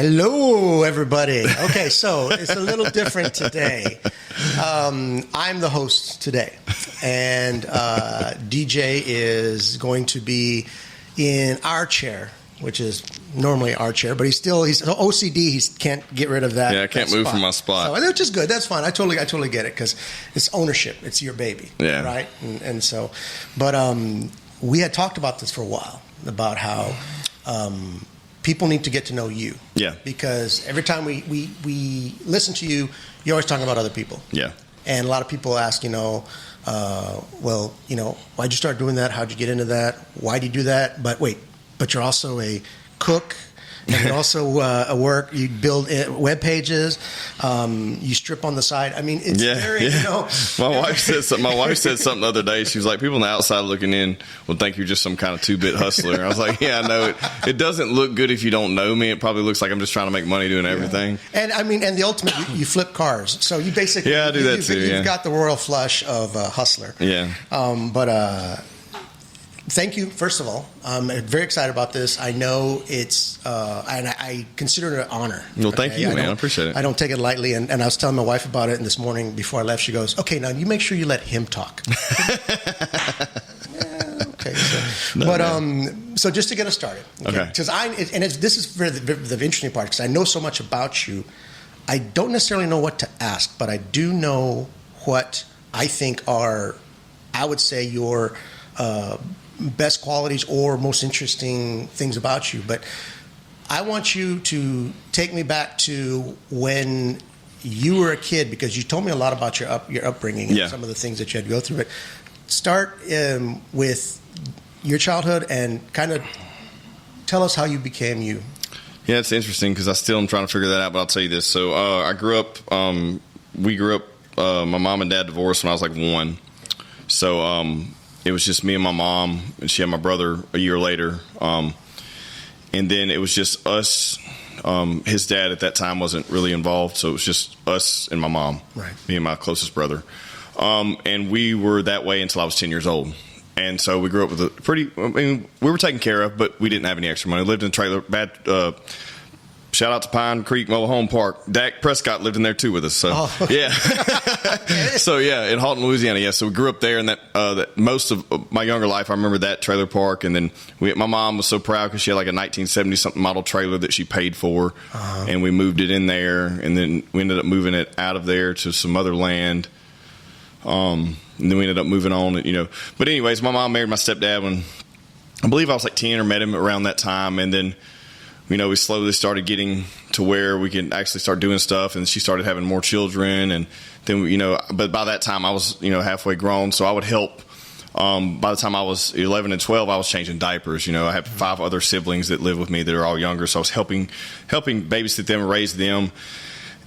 Hello, everybody. Okay, so it's a little different today. I'm the host today, and DJ is going to be in our chair, which is normally our chair, but he's OCD. He can't get rid of that. Yeah, I can't move from my spot. So, which is good. That's fine. I totally get it because it's ownership. It's your baby. Yeah. Right. And so, but we had talked about this for a while about how people need to get to know you. Yeah. Because every time we listen to you, you're always talking about other people. Yeah. And a lot of people ask, why'd you start doing that? How'd you get into that? Why do you do that? But you're also a cook, and you're also you build web pages, you strip on the side. I mean, it's very, My wife said something the other day. She was like, people on the outside looking in will think you're just some kind of 2-bit hustler. And I was like, yeah, I know. It doesn't look good if you don't know me. It probably looks like I'm just trying to make money doing everything. And I mean, and the ultimate, you flip cars. So you basically, I do that too. You've got the royal flush of a hustler. Yeah. Thank you, first of all. I'm very excited about this. I know it's, and I consider it an honor. Well, thank you, man. I appreciate it. I don't take it lightly. And I was telling my wife about it this morning before I left. She goes, okay, now you make sure you let him talk. Okay. So just to get us started. Okay. Because this is the interesting part, because I know so much about you. I don't necessarily know what to ask, but I do know what I think are, I would say, your best qualities or most interesting things about you. But I want you to take me back to when you were a kid, because you told me a lot about your upbringing and some of the things that you had to go through. But start with your childhood and kind of tell us how you became you. Yeah, it's interesting because I still am trying to figure that out, but I'll tell you this. So I grew up, my mom and dad divorced when I was like 1. So it was just me and my mom, and she had my brother a year later. And then it was just us. His dad at that time wasn't really involved, so it was just us and my mom, right? Me and my closest brother. And we were that way until I was 10 years old. And so we grew up with we were taken care of, but we didn't have any extra money. We lived in a trailer, shout out to Pine Creek Mobile Home Park. Dak Prescott lived in there too with us. So yeah. So yeah, in Halton, Louisiana. Yeah. So we grew up there, and that most of my younger life, I remember that trailer park. And then my mom was so proud because she had like a 1970 something model trailer that she paid for, and we moved it in there, and then we ended up moving it out of there to some other land. And then we ended up moving on, But anyways, my mom married my stepdad when I believe I was like 10 or met him around that time, and then. We slowly started getting to where we could actually start doing stuff, and she started having more children, and then but by that time I was halfway grown, so I would help. By the time I was 11 and 12, I was changing diapers. I had 5 other siblings that live with me that are all younger, so I was helping babysit them, raise them,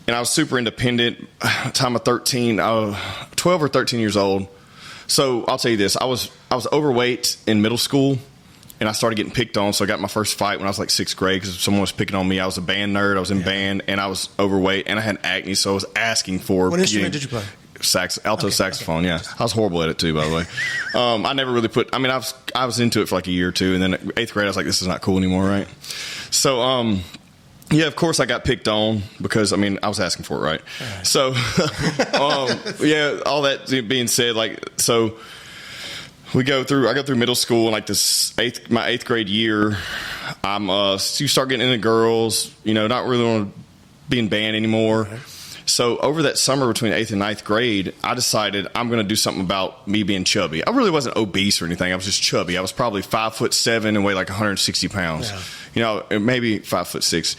and I was super independent. Time of 12 or 13 years old. So I'll tell you this: I was overweight in middle school. And I started getting picked on, so I got my first fight when I was like 6th grade because someone was picking on me. I was a band nerd. I was in band, and I was overweight, and I had acne, so I was asking for... What instrument did you play? Alto saxophone, yeah. I was horrible at it, too, by the way. I never really I was into it for like a year or two, and then 8th grade, I was like, this is not cool anymore, right? So, yeah, of course I got picked on because, I was asking for it, right? So, yeah, all that being said, so... I go through middle school, and like my 8th grade year, you start getting into girls, not really want to be in band anymore. Okay. So over that summer between 8th and 9th grade, I decided I'm going to do something about me being chubby. I really wasn't obese or anything. I was just chubby. I was probably 5'7" and weighed like 160 pounds, maybe 5'6".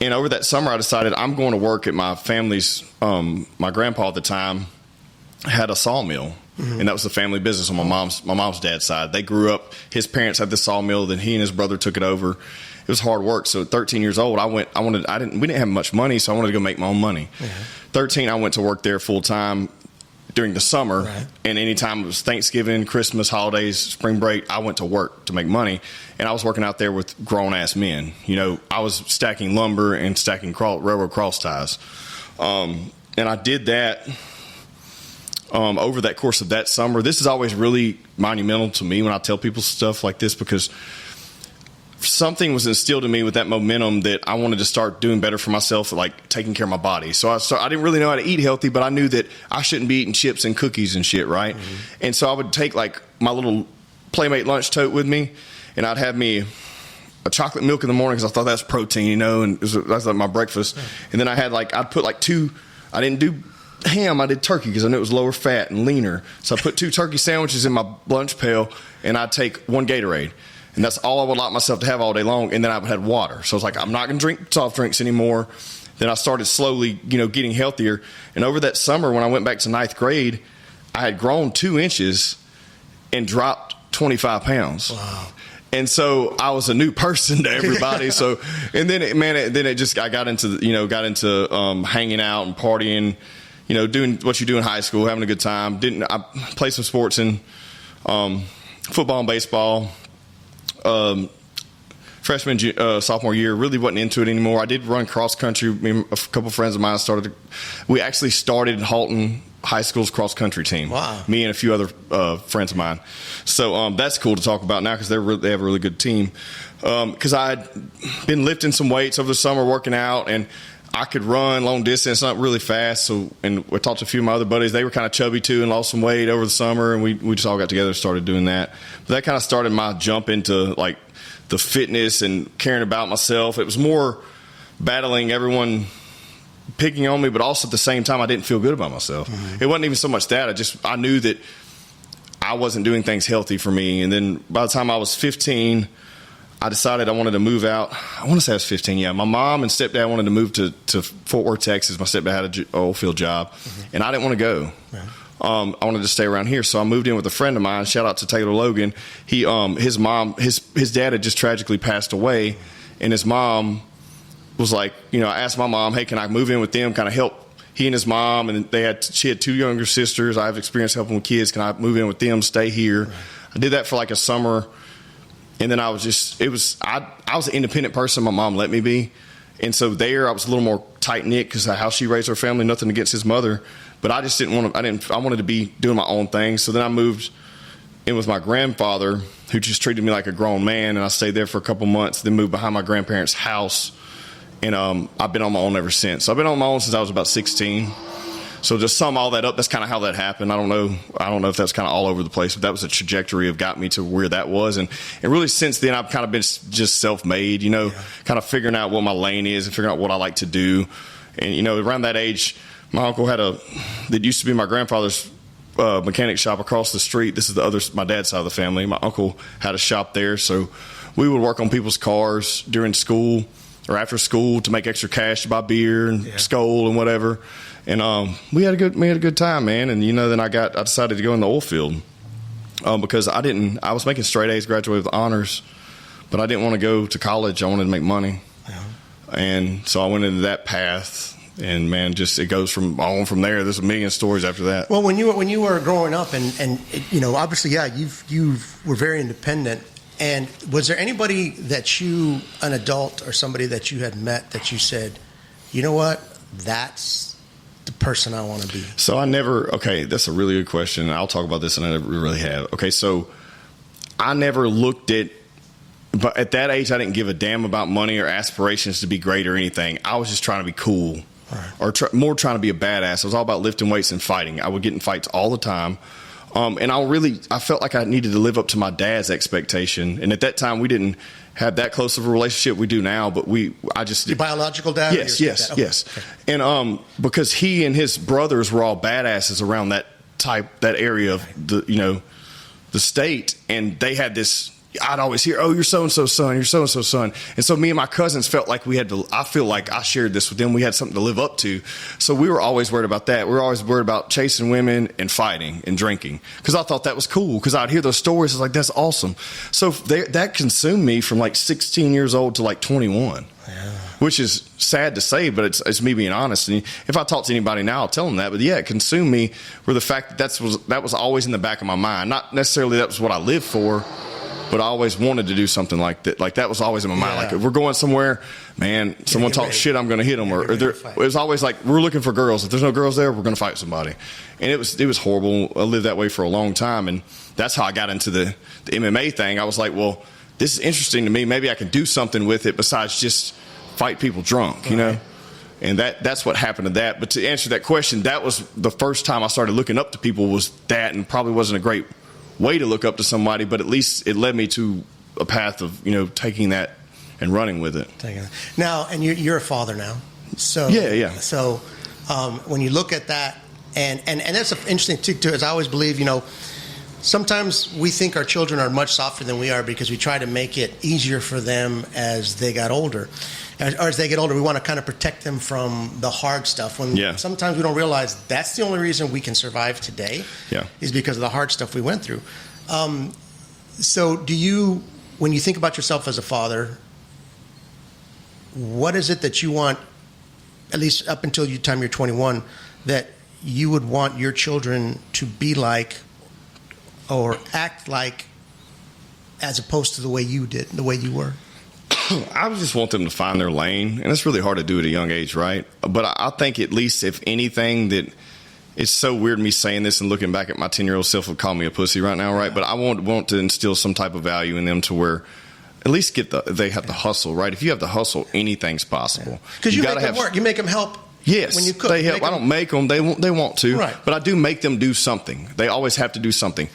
And over that summer, I decided I'm going to work at my family's, my grandpa at the time had a sawmill. Mm-hmm. And that was the family business on my mom's dad's side. They grew up. His parents had this sawmill. Then he and his brother took it over. It was hard work. So at 13 years old, we didn't have much money, so I wanted to go make my own money. Mm-hmm. 13, I went to work there full time during the summer, right. And anytime it was Thanksgiving, Christmas, holidays, spring break, I went to work to make money. And I was working out there with grown ass men. I was stacking lumber and stacking railroad cross ties, and I did that. Over that course of that summer. This is always really monumental to me when I tell people stuff like this, because something was instilled in me with that momentum that I wanted to start doing better for myself, like taking care of my body. So I didn't really know how to eat healthy, but I knew that I shouldn't be eating chips and cookies and shit, right? Mm-hmm. And so I would take like my little Playmate lunch tote with me, and I'd have me a chocolate milk in the morning because I thought that's protein, you know, and that's like my breakfast. Yeah. And then I'd put like I didn't do ham, I did turkey because I knew it was lower fat and leaner. So I put 2 turkey sandwiches in my lunch pail, and I'd take 1 Gatorade. And that's all I would allow myself to have all day long. And then I would have water. So I was like, I'm not going to drink soft drinks anymore. Then I started slowly, getting healthier. And over that summer, when I went back to 9th grade, I had grown 2 inches and dropped 25 pounds. Wow. And so I was a new person to everybody. So, and then I got into hanging out and partying, doing what you do in high school, having a good time. I played some sports in football and baseball. Freshman, sophomore year, really wasn't into it anymore. I did run cross country. Me and a couple friends of mine we actually started Halton High School's cross country team. Wow. Me and a few other friends of mine. So that's cool to talk about now because they have a really good team. Because I'd been lifting some weights over the summer, working out, and I could run long distance, not really fast. And we talked to a few of my other buddies. They were kind of chubby too and lost some weight over the summer, and we just all got together and started doing that. But that kind of started my jump into like the fitness and caring about myself. It was more battling everyone picking on me, but also at the same time I didn't feel good about myself. Mm-hmm. It wasn't even so much that. I knew that I wasn't doing things healthy for me. And then by the time I was 15, I decided I wanted to move out. I want to say I was 15, yeah. My mom and stepdad wanted to move to Fort Worth, Texas. My stepdad had an oil field job, and I didn't want to go. Yeah. I wanted to stay around here, so I moved in with a friend of mine. Shout out to Taylor Logan. He, his dad had just tragically passed away, and his mom was like, I asked my mom, hey, can I move in with them, kind of help he and his mom, and she had 2 younger sisters. I have experience helping with kids. Can I move in with them, stay here? Right. I did that for like a summer. And then I was an independent person. My mom let me be. And so there I was a little more tight-knit because of how she raised her family, nothing against his mother. But I just didn't want to, I wanted to be doing my own thing. So then I moved in with my grandfather, who just treated me like a grown man. And I stayed there for a couple months, then moved behind my grandparents' house. And I've been on my own ever since. So I've been on my own since I was about 16. So just sum all that up, that's kind of how that happened. I don't know if that's kind of all over the place, but that was a trajectory of got me to where that was. And really since then, I've kind of been just self-made, kind of figuring out what my lane is and figuring out what I like to do. And, around that age, my uncle that used to be my grandfather's mechanic shop across the street. This is my dad's side of the family. My uncle had a shop there. So we would work on people's cars during school or after school to make extra cash to buy beer and Skol and whatever. And we had a good time, man. And then I decided to go in the oil field because I was making straight A's, graduated with honors, but I didn't want to go to college. I wanted to make money, and so I went into that path. And man, it goes from there. There's a million stories after that. Well, when you were growing up, and obviously, you were very independent. And was there anybody an adult or somebody that you had met that you said, you know what, that's the person I want to be? So that's a really good question. I'll talk about this, and I never really have. Okay, so I never looked but at that age, I didn't give a damn about money or aspirations to be great or anything. I was just trying to be cool, right, or more trying to be a badass. I was all about lifting weights and fighting. I would get in fights all the time. And I felt like I needed to live up to my dad's expectation. And at that time, we didn't have that close of a relationship we do now, but your biological dad? Yes. Okay. And because he and his brothers were all badasses around that area of the state, and they had this. I'd always hear, oh, you're so-and-so son, you're so-and-so son. And so me and my cousins felt like I feel like I shared this with them. We had something to live up to. So we were always worried about that. We were always worried about chasing women and fighting and drinking because I thought that was cool because I'd hear those stories. I was like, that's awesome. So that consumed me from like 16 years old to like 21. Yeah. Which is sad to say, but it's me being honest. And if I talk to anybody now, I'll tell them that. But yeah, it consumed me for the fact that that was always in the back of my mind. Not necessarily that was what I lived for, but I always wanted to do something like that. Like that was always in my mind. Like if we're going somewhere, man, someone talks shit, I'm going to hit them. It was always like we're looking for girls. If there's no girls there, we're going to fight somebody. And it was horrible. I lived that way for a long time, and that's how I got into the MMA thing. I was like, well, this is interesting to me. Maybe I can do something with it besides just fight people drunk, you know? And that's what happened to that. But to answer that question, that was the first time I started looking up to people, was that, and probably wasn't a great way to look up to somebody, but at least it led me to a path of, you know, taking that and running with it. Now, and you're a father now. So yeah. So when you look at that, and that's interesting too, as I always believe, you know, sometimes we think our children are much softer than we are because we try to make it easier for them as they got older. Or as they get older, we want to kind of protect them from the hard stuff. When sometimes we don't realize that's the only reason we can survive today is because of the hard stuff we went through. So do you, when you think about yourself as a father, what is it that you want, at least up until the time you're 21, that you would want your children to be like or act like, as opposed to the way you did, the way you were? I just want them to find their lane, and it's really hard to do at a young age, right? But I think at least, if anything, that it's so weird me saying this and looking back at my 10-year-old self would call me a pussy right now, right? But I want to instill some type of value in them to where at least they have to hustle, right? If you have to hustle, anything's possible. Because you make them work. You make them help. Yes, when you cook. They help. I don't make them. They want to. Right. But I do make them do something. They always have to do something.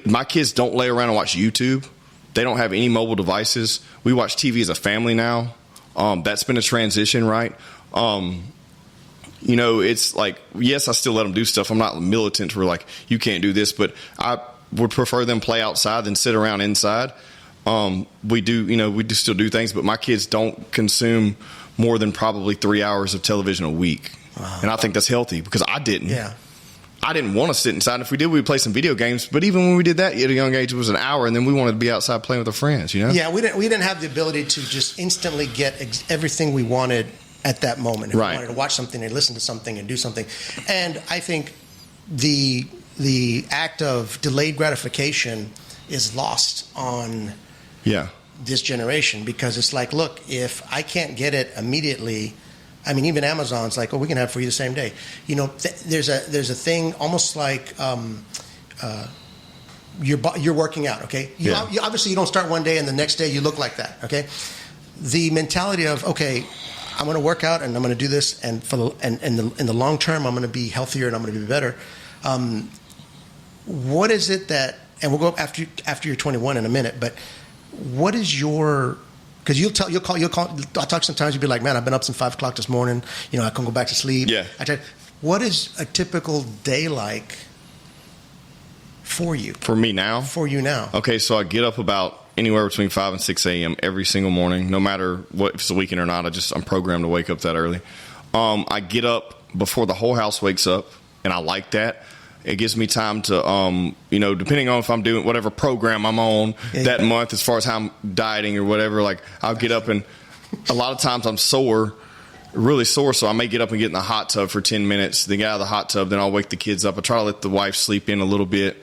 My kids don't lay around and watch YouTube. They don't have any mobile devices. We watch TV as a family now. That's been a transition, right? You know, it's like, yes, I still let them do stuff. I'm not militant where, like, you can't do this, but I would prefer them play outside than sit around inside. We do still do things, but my kids don't consume more than probably 3 hours of television a week. Wow. And I think that's healthy because I didn't. Yeah. I didn't want to sit inside. If we did, we'd play some video games. But even when we did that at a young age, it was an hour, and then we wanted to be outside playing with our friends, you know? Yeah, we didn't have the ability to just instantly get everything we wanted at that moment. If we wanted to watch something and listen to something and do something. And I think the act of delayed gratification is lost on this generation, because it's like, look, if I can't get it immediately, I mean, even Amazon's like, oh, we can have it for you the same day. You know, there's a thing almost like you're working out, okay? You obviously, you don't start one day and the next day you look like that, okay? The mentality of, okay, I'm going to work out and I'm going to do this, and in the long term, I'm going to be healthier and I'm going to be better. What is it that, and we'll go after you're 21 in a minute, but what is your, because you'll call. I'll talk sometimes. You'll be like, "Man, I've been up since 5 o'clock this morning. You know, I can't go back to sleep." Yeah. What is a typical day like for you? For me now? For you now. Okay, so I get up about anywhere between 5 and 6 a.m. every single morning, no matter what, if it's a weekend or not. I'm programmed to wake up that early. I get up before the whole house wakes up, and I like that. It gives me time to, depending on if I'm doing whatever program I'm on that month, as far as how I'm dieting or whatever, like I'll get up, and a lot of times I'm really sore, so I may get up and get in the hot tub for 10 minutes, then get out of the hot tub, then I'll wake the kids up. I try to let the wife sleep in a little bit,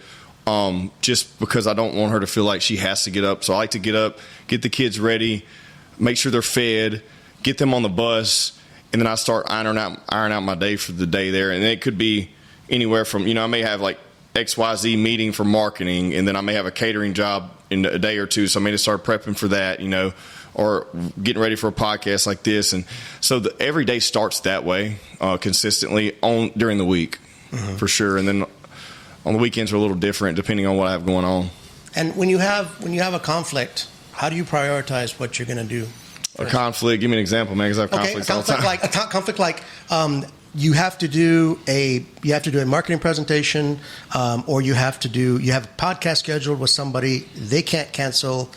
just because I don't want her to feel like she has to get up. So I like to get up, get the kids ready, make sure they're fed, get them on the bus, and then I start iron out my day for the day there. And it could be anywhere from, I may have like XYZ meeting for marketing, and then I may have a catering job in a day or two, so I may just start prepping for that, or getting ready for a podcast like this. And so every day starts that way, consistently during the week, for sure. And then on the weekends are a little different depending on what I have going on. And when you have a conflict, how do you prioritize what you're going to do? A conflict? Give me an example, man, because I have conflicts all the time. A conflict like you have to do a marketing presentation, or you have a podcast scheduled with somebody. They can't cancel.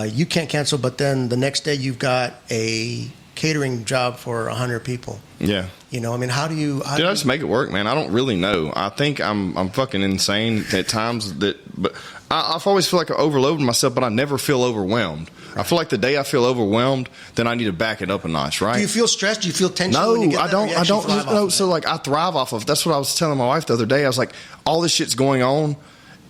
You can't cancel, but then the next day you've got a catering job for 100 people. Yeah. How do you... I just make it work, man? I don't really know. I think I'm fucking insane at times, but I've always feel like I overloaded myself, but I never feel overwhelmed. Right. I feel like the day I feel overwhelmed, then I need to back it up a notch, right? Do you feel stressed? Do you feel tension? No, when you get I don't. No, so like I thrive off of. That's what I was telling my wife the other day. I was like, all this shit's going on.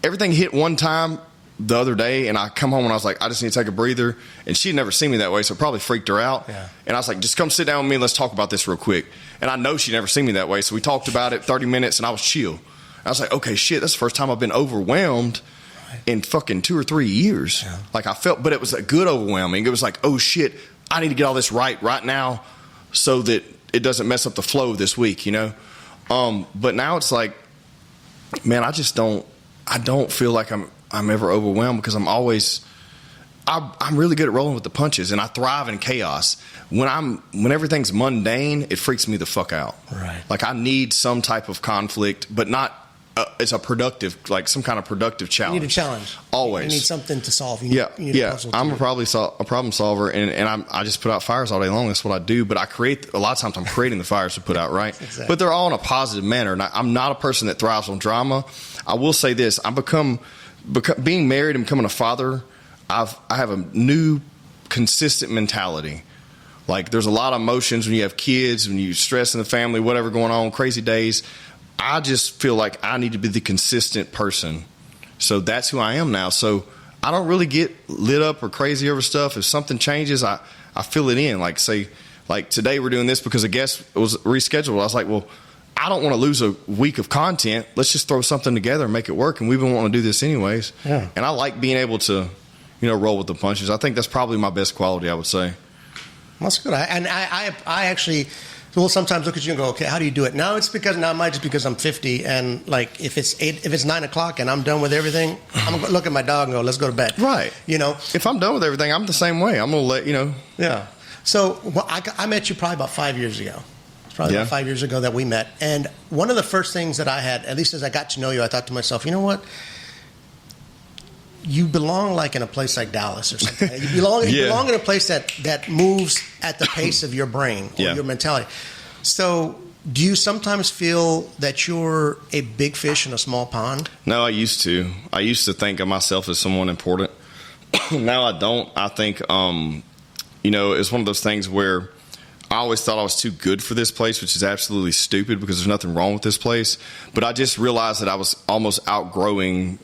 Everything hit one time the other day, and I come home and I was like, I just need to take a breather. And she'd never seen me that way, so it probably freaked her out. Yeah. And I was like, just come sit down with me and let's talk about this real quick. And I know she'd never seen me that way, so we talked about it 30 minutes, and I was chill. I was like, okay, shit, that's the first time I've been overwhelmed in fucking 2 or 3 years. Yeah. Like I felt, but it was a good overwhelming. It was like, oh shit, I need to get all this right now so that it doesn't mess up the flow this week, you know? But now it's like, man, I don't feel like I'm ever overwhelmed because I'm really good at rolling with the punches, and I thrive in chaos. When everything's mundane, it freaks me the fuck out. Right. Like I need some type of conflict, but not. It's a productive, like some kind of productive challenge. You need a challenge. Always. You need something to solve. You need a puzzle I'm a problem solver, and I just put out fires all day long. That's what I do. But a lot of times I'm creating the fires to put out, right? Exactly. But they're all in a positive manner. And I'm not a person that thrives on drama. I will say this: being married and becoming a father. I have a new consistent mentality. Like there's a lot of emotions when you have kids, when you stress in the family, whatever going on, crazy days. I just feel like I need to be the consistent person. So that's who I am now. So I don't really get lit up or crazy over stuff. If something changes, I fill it in. Like say, like today we're doing this because a guest was rescheduled. I was like, well, I don't want to lose a week of content. Let's just throw something together and make it work. And we've been wanting to do this anyways. Yeah. And I like being able to, roll with the punches. I think that's probably my best quality, I would say. That's good. I actually will sometimes look at you and go, okay, how do you do it? Now it might just because I'm 50 and like if it's 9:00 and I'm done with everything, I'm gonna look at my dog and go, let's go to bed. Right. If I'm done with everything, I'm the same way. I'm gonna let Yeah. So I met you probably about 5 years ago. It's probably about 5 years ago that we met. And one of the first things that I had, at least as I got to know you, I thought to myself, you know what? You belong like in a place like Dallas or something. You belong in a place that moves at the pace of your brain or your mentality. So do you sometimes feel that you're a big fish in a small pond? No, I used to. I used to think of myself as someone important. Now I don't. I think, it's one of those things where I always thought I was too good for this place, which is absolutely stupid because there's nothing wrong with this place. But I just realized that I was almost outgrowing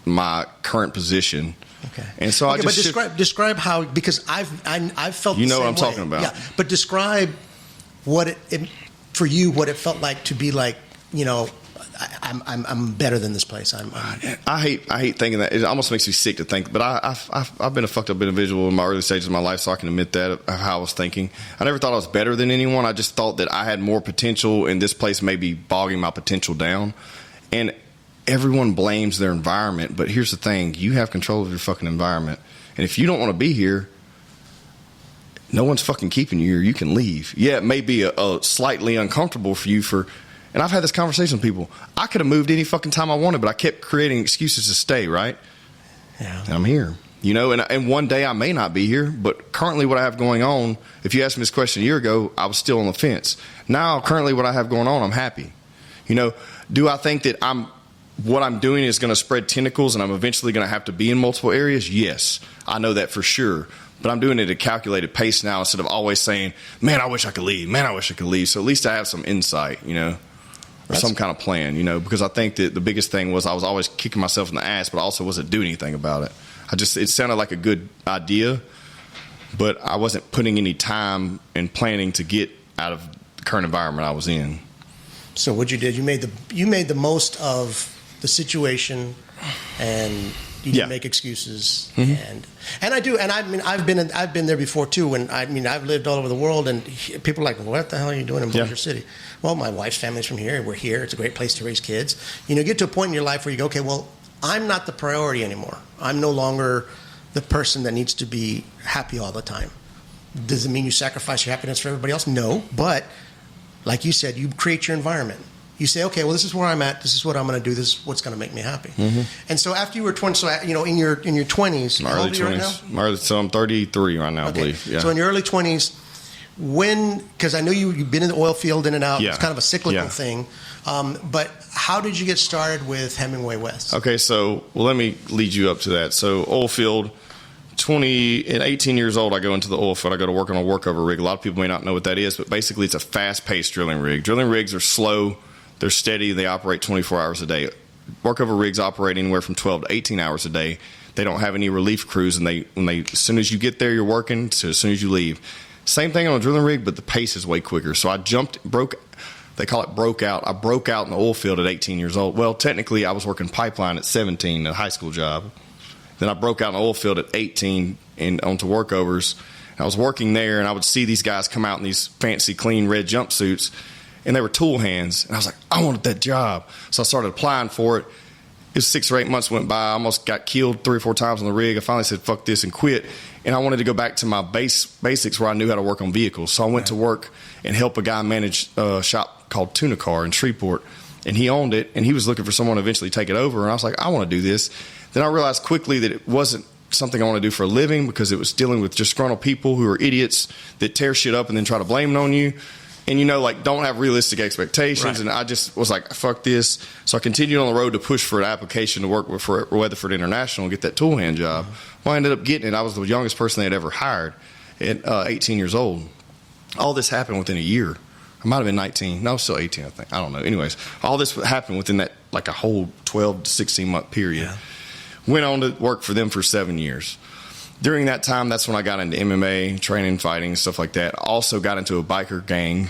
my current position. Okay. And so describe how, because I've felt the same what I'm way. talking about. Yeah. But describe what it for you, what it felt like to be like, I'm better than this place. I hate thinking that. It almost makes me sick to think. But I've been a fucked up individual in my early stages of my life, so I can admit that of how I was thinking. I never thought I was better than anyone. I just thought that I had more potential, and this place may be bogging my potential down. And everyone blames their environment, but here's the thing: you have control of your fucking environment. And if you don't want to be here, no one's fucking keeping you here. You can leave. Yeah, it may be a slightly uncomfortable for you and I've had this conversation with people. I could have moved any fucking time I wanted, but I kept creating excuses to stay, right? Yeah. And I'm here. And one day I may not be here, but currently what I have going on, if you asked me this question a year ago, I was still on the fence. Now, currently what I have going on, I'm happy. Do I think that what I'm doing is going to spread tentacles and I'm eventually going to have to be in multiple areas? Yes, I know that for sure. But I'm doing it at a calculated pace now instead of always saying, man, I wish I could leave. Man, I wish I could leave. So at least I have some insight, or some kind of plan, because I think that the biggest thing was I was always kicking myself in the ass, but I also wasn't doing anything about it. It sounded like a good idea, but I wasn't putting any time and planning to get out of the current environment I was in. So what you did, you made the most of the situation, and you didn't make excuses. Mm-hmm. And I do, and I've been there before too. When I've lived all over the world, and people are like, "What the hell are you doing in Bossier City?" Well, my wife's family's from here. We're here. It's a great place to raise kids. Get to a point in your life where you go, "Okay, well, I'm not the priority anymore. I'm no longer the person that needs to be happy all the time." Does it mean you sacrifice your happiness for everybody else? No, but like you said, you create your environment. You say, okay, well, this is where I'm at. This is what I'm going to do. This is what's going to make me happy. Mm-hmm. And so after you were 20, so in your 20s, my early 20s. Right now? So I'm 33 right now, I believe. Yeah. So in your early 20s, because I know you've been in the oil field in and out. Yeah. It's kind of a cyclical thing. But how did you get started with Hemingway West? Okay, so let me lead you up to that. So oil field. 18 years old, I go into the oil field. I go to work on a workover rig. A lot of people may not know what that is, but basically it's a fast-paced drilling rig. Drilling rigs are slow. They're steady. They operate 24 hours a day. Workover rigs operate anywhere from 12 to 18 hours a day. They don't have any relief crews, and as soon as you get there, you're working. So as soon as you leave, same thing on a drilling rig, but the pace is way quicker. So I They call it broke out. I broke out in the oil field at 18 years old. Well, technically, I was working pipeline at 17, a high school job. Then I broke out in the oil field at 18 and onto workovers. I was working there, and I would see these guys come out in these fancy, clean red jumpsuits, and they were tool hands. And I was like, I wanted that job. So I started applying for it. It was 6 or 8 months went by. I almost got killed 3 or 4 times on the rig. I finally said, fuck this, and quit. And I wanted to go back to my basics where I knew how to work on vehicles. So I went to work and help a guy manage a shop called Tuna Car in Shreveport. And he owned it, and he was looking for someone to eventually take it over. And I was like, I want to do this. Then I realized quickly that it wasn't something I want to do for a living, because it was dealing with disgruntled people who are idiots that tear shit up and then try to blame it on you. And, don't have realistic expectations. Right. And I just was like, fuck this. So I continued on the road to push for an application to work for Weatherford International and get that tool hand job. Well, I ended up getting it. I was the youngest person they had ever hired at 18 years old. All this happened within a year. I might have been 19. No, still 18, I think. I don't know. Anyways, all this happened within that, like a whole 12 to 16-month period. Yeah. Went on to work for them for 7 years. During that time, that's when I got into MMA, training, fighting, stuff like that. Also got into a biker gang.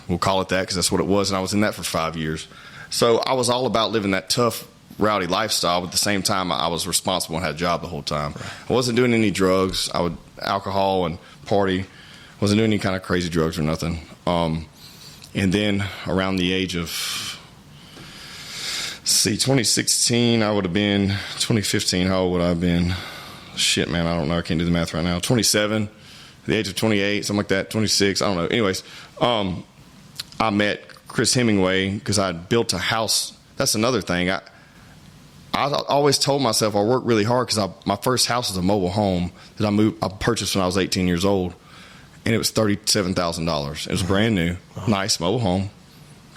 We'll call it that because that's what it was, and I was in that for 5 years. So I was all about living that tough, rowdy lifestyle, but at the same time, I was responsible and had a job the whole time. Right. I wasn't doing any drugs. I would alcohol and party. Wasn't doing any kind of crazy drugs or nothing. And then around the age of 2016, I would have been 2015. How old would I have been? Shit, man, I don't know. I can't do the math right now. 27, the age of 28, something like that. 26, I don't know. Anyways, I met Chris Hemingway because I built a house. That's another thing. I always told myself I worked really hard because my first house was a mobile home that I purchased when I was 18 years old, and it was $37,000. It was brand new, nice mobile home.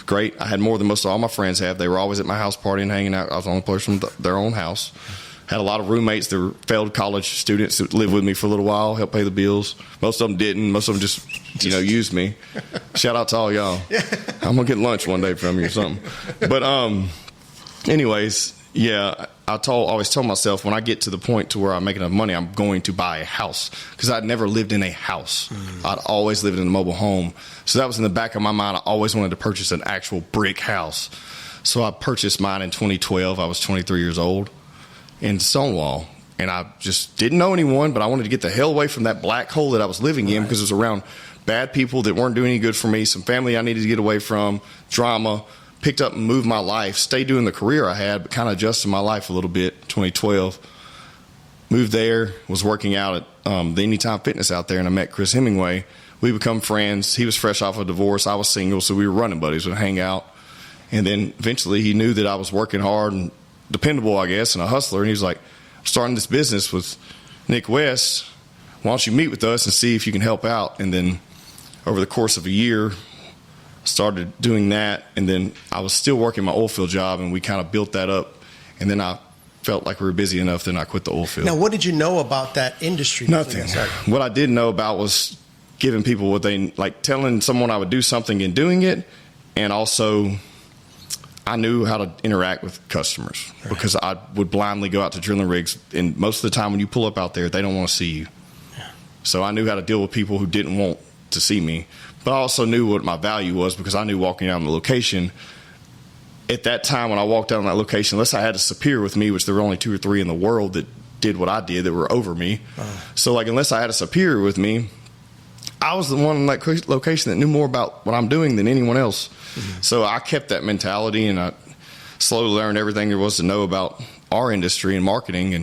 Great. I had more than most of all my friends have. They were always at my house partying, hanging out. I was the only person from their own house. Had a lot of roommates that were failed college students that lived with me for a little while, helped pay the bills. Most of them didn't. Most of them just used me. Shout out to all y'all. I'm going to get lunch one day from you or something. But anyways, yeah, I always told myself when I get to the point to where I make enough money, I'm going to buy a house, because I'd never lived in a house. I'd always lived in a mobile home. So that was in the back of my mind. I always wanted to purchase an actual brick house. So I purchased mine in 2012. I was 23 years old in Stonewall. And I just didn't know anyone, but I wanted to get the hell away from that black hole that I was living in, because it was around bad people that weren't doing any good for me, some family I needed to get away from, drama. Picked up and moved my life, stayed doing the career I had, but kind of adjusted my life a little bit. 2012, moved there, was working out at the Anytime Fitness out there, and I met Chris Hemingway. We become friends. He was fresh off a divorce. I was single, so we were running buddies. We'd hang out. And then eventually he knew that I was working hard and dependable, I guess, and a hustler. And he was like, I'm starting this business with Nick West. Why don't you meet with us and see if you can help out? And then over the course of a year, started doing that, and then I was still working my oil field job, and we kind of built that up, and then I felt like we were busy enough, then I quit the oil field. Now, what did you know about that industry? Nothing. What I did know about was giving people what they, like telling someone I would do something and doing it, and also I knew how to interact with customers, because I would blindly go out to drilling rigs, and most of the time when you pull up out there, they don't want to see you. Yeah. So I knew how to deal with people who didn't want to see me. But I also knew what my value was, because I knew walking out on the location, at that time when I walked out on that location, unless I had a superior with me, which there were only 2 or 3 in the world that did what I did, that were over me. So like, unless I had a superior with me, I was the one in that location that knew more about what I'm doing than anyone else. So I kept that mentality, and I slowly learned everything there was to know about our industry and marketing,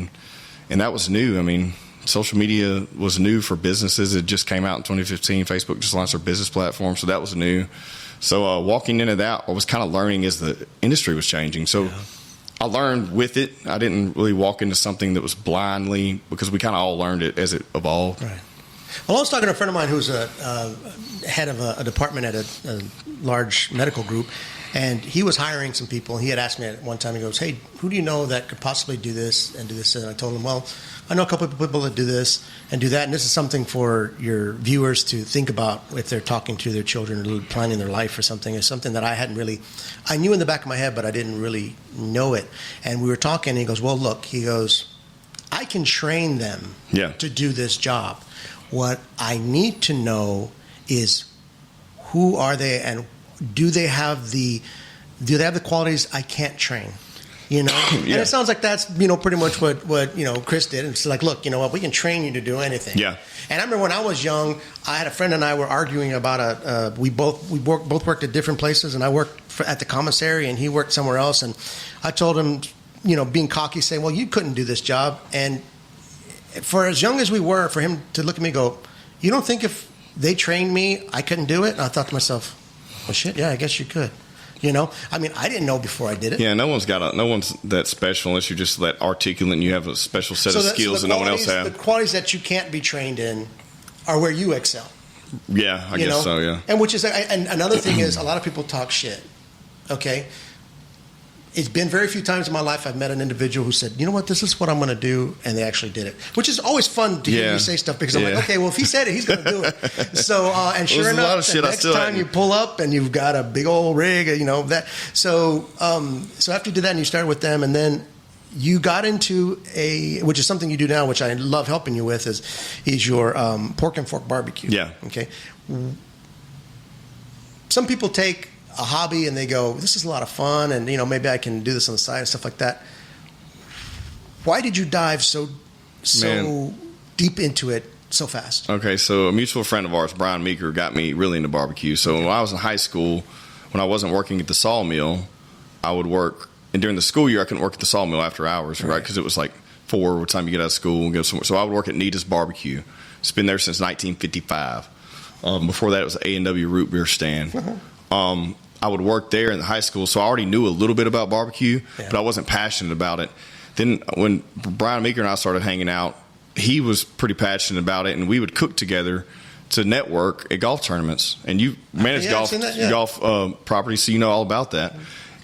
and that was new. I mean, social media was new for businesses. It just came out in 2015. Facebook just launched their business platform, so that was new. So walking into that, I was kind of learning as the industry was changing. So I learned with it. I didn't really walk into something that was blindly, because we kind of all learned it as it evolved. Right. Well, I was talking to a friend of mine who's a head of a department at a large medical group, and he was hiring some people. He had asked me at one time, he goes, hey, who do you know that could possibly do this and do this? And I told him, well, I know a couple of people that do this and do that, and this is something for your viewers to think about if they're talking to their children or planning their life or something. It's something that I knew in the back of my head, but I didn't really know it. And we were talking, and he goes, well, look, he goes, I can train them to do this job. What I need to know is who are they and do they have the qualities I can't train? You know, Yeah. and it sounds like that's, you know, pretty much what Chris did. It's like, look, you know what, we can train you to do anything. Yeah. And I remember when I was young, I had a friend and I were arguing about we both worked at different places, and I worked at the commissary and he worked somewhere else. And I told him, you know, being cocky, saying, well, you couldn't do this job. And for as young as we were, for him to look at me and go, you don't think if they trained me, I couldn't do it? And I thought to myself, well, shit, yeah, I guess you could. You know, I mean, I didn't know before I did it. Yeah, no one's that special unless you're just that articulate and you have a special set of skills that no one else has. The qualities that you can't be trained in are where you excel. Yeah, I guess so, yeah. And which is, and another thing is, a lot of people talk shit. Okay, it's been very few times in my life I've met an individual who said, you know what, this is what I'm going to do, and they actually did it. Which is always fun to hear you say stuff, because I'm like, okay, well, if he said it, he's going to do it. So, and sure enough, the next time you pull up and you've got a big old rig, you know, that. So, so after you did that and you started with them, and then you got into which is something you do now, which I love helping you with, is your pork and fork barbecue. Yeah. Okay. Some people take a hobby and they go, this is a lot of fun, and, you know, maybe I can do this on the side and stuff like that. Why did you dive so deep into it so fast? Okay, so a mutual friend of ours, Brian Meeker, got me really into barbecue. So when I was in high school, when I wasn't working at the sawmill, I would work, and during the school year I couldn't work at the sawmill after hours, right? Because it was like 4 by the time you get out of school and go somewhere. So I would work at Nita's Barbecue. It's been there since 1955. Before that, it was an A&W root beer stand. I would work there in the high school, so I already knew a little bit about barbecue, but I wasn't passionate about it. Then when Brian Meeker and I started hanging out, he was pretty passionate about it, and we would cook together to network at golf tournaments. And you manage golf properties, so you know all about that.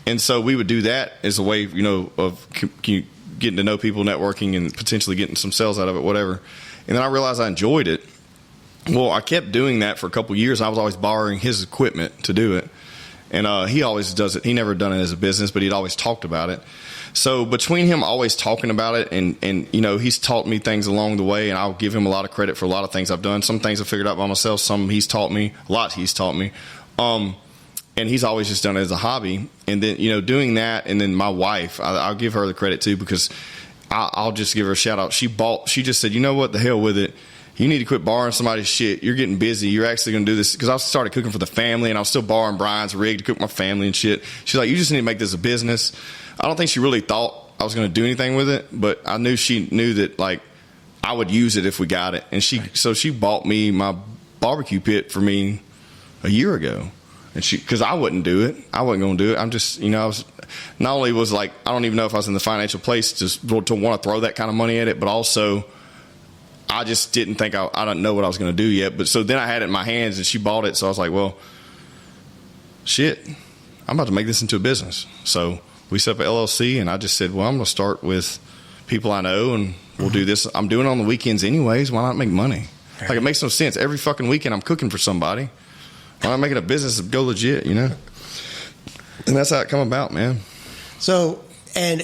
And so we would do that as a way, you know, of getting to know people, networking, and potentially getting some sales out of it, whatever. And then I realized I enjoyed it. Well, I kept doing that for a couple of years. I was always borrowing his equipment to do it. And he always does it. He never done it as a business, but he'd always talked about it. So between him always talking about it, and you know, he's taught me things along the way, and I'll give him a lot of credit for a lot of things I've done. Some things I figured out by myself. Some he's taught me. A lot he's taught me. And he's always just done it as a hobby. And then, you know, doing that, and then my wife, I'll give her the credit too, because I'll just give her a shout out. She just said, you know what, the hell with it. You need to quit borrowing somebody's shit. You're getting busy. You're actually going to do this. Because I started cooking for the family, and I was still borrowing Brian's rig to cook my family and shit. She's like, you just need to make this a business. I don't think she really thought I was going to do anything with it, but I knew she knew that, like, I would use it if we got it. And so she bought me my barbecue pit for me a year ago. And because I wouldn't do it. I wasn't going to do it. I'm just, you know, I was not only was like, I don't even know if I was in the financial place to want to throw that kind of money at it, but also I just didn't think I don't know what I was going to do yet. But so then I had it in my hands, and she bought it. So I was like, well, shit, I'm about to make this into a business. So we set up an LLC, and I just said, well, I'm going to start with people I know, and we'll do this. I'm doing it on the weekends anyways. Why not make money? Like, it makes no sense. Every fucking weekend I'm cooking for somebody. Why not make it a business and go legit, you know? And that's how it come about, man. So, and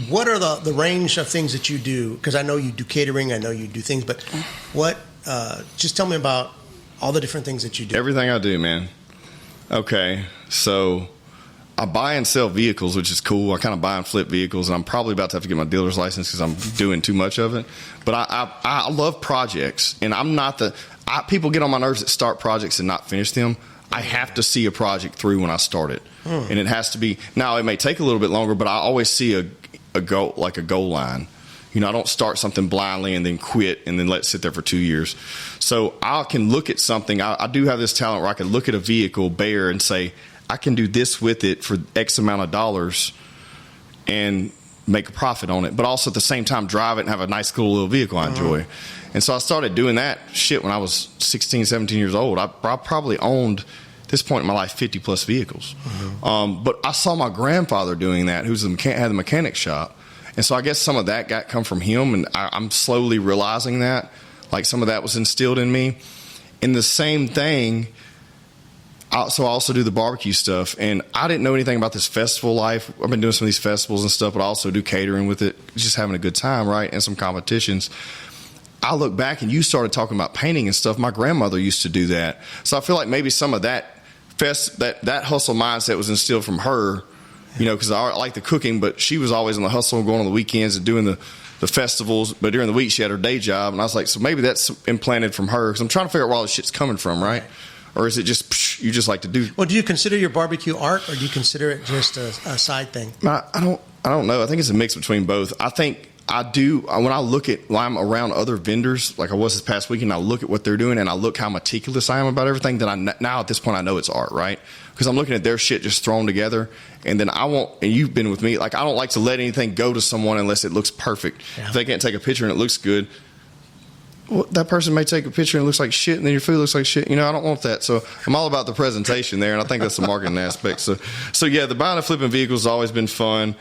what are the range of things that you do? Because I know you do catering, I know you do things, but what? Just tell me about all the different things that you do. Everything I do, man. Okay, so I buy and sell vehicles, which is cool. I kind of buy and flip vehicles, and I'm probably about to have to get my dealer's license because I'm doing too much of it. But I love projects, and I'm not people get on my nerves that start projects and not finish them. I have to see a project through when I start it, and it has to be. Now it may take a little bit longer, but I always see a goal, like a goal line. You know, I don't start something blindly and then quit and then let it sit there for 2 years. So I can look at something. I do have this talent where I can look at a vehicle bare and say, I can do this with it for X amount of dollars and make a profit on it, but also at the same time drive it and have a nice cool little vehicle I enjoy. And so I started doing that shit when I was 16, 17 years old. I probably owned, at this point in my life, 50 plus vehicles. But I saw my grandfather doing that, who had the mechanic shop. And so I guess some of that come from him, and I'm slowly realizing that. Like, some of that was instilled in me. And the same thing, so I also do the barbecue stuff. And I didn't know anything about this festival life. I've been doing some of these festivals and stuff, but I also do catering with it, just having a good time, right, and some competitions. I look back, and you started talking about painting and stuff. My grandmother used to do that. So I feel like maybe some of that that hustle mindset was instilled from her, you know, because I like the cooking, but she was always on the hustle, going on the weekends and doing the festivals. But during the week, she had her day job. And I was like, so maybe that's implanted from her, because I'm trying to figure out where all this shit's coming from, right? Or is it just you just like to do? Well, do you consider your barbecue art, or do you consider it just a side thing? I don't know. I think it's a mix between both. I think I do. When I'm around other vendors, like I was this past weekend, I look at what they're doing and I look how meticulous I am about everything. That now at this point I know it's art, right? Because I'm looking at their shit just thrown together, and then and you've been with me, like I don't like to let anything go to someone unless it looks perfect. Yeah. If they can't take a picture and it looks good, well, that person may take a picture and it looks like shit, and then your food looks like shit. You know, I don't want that. So I'm all about the presentation there, and I think that's the marketing aspect. So yeah, the buying and flipping vehicles has always been fun.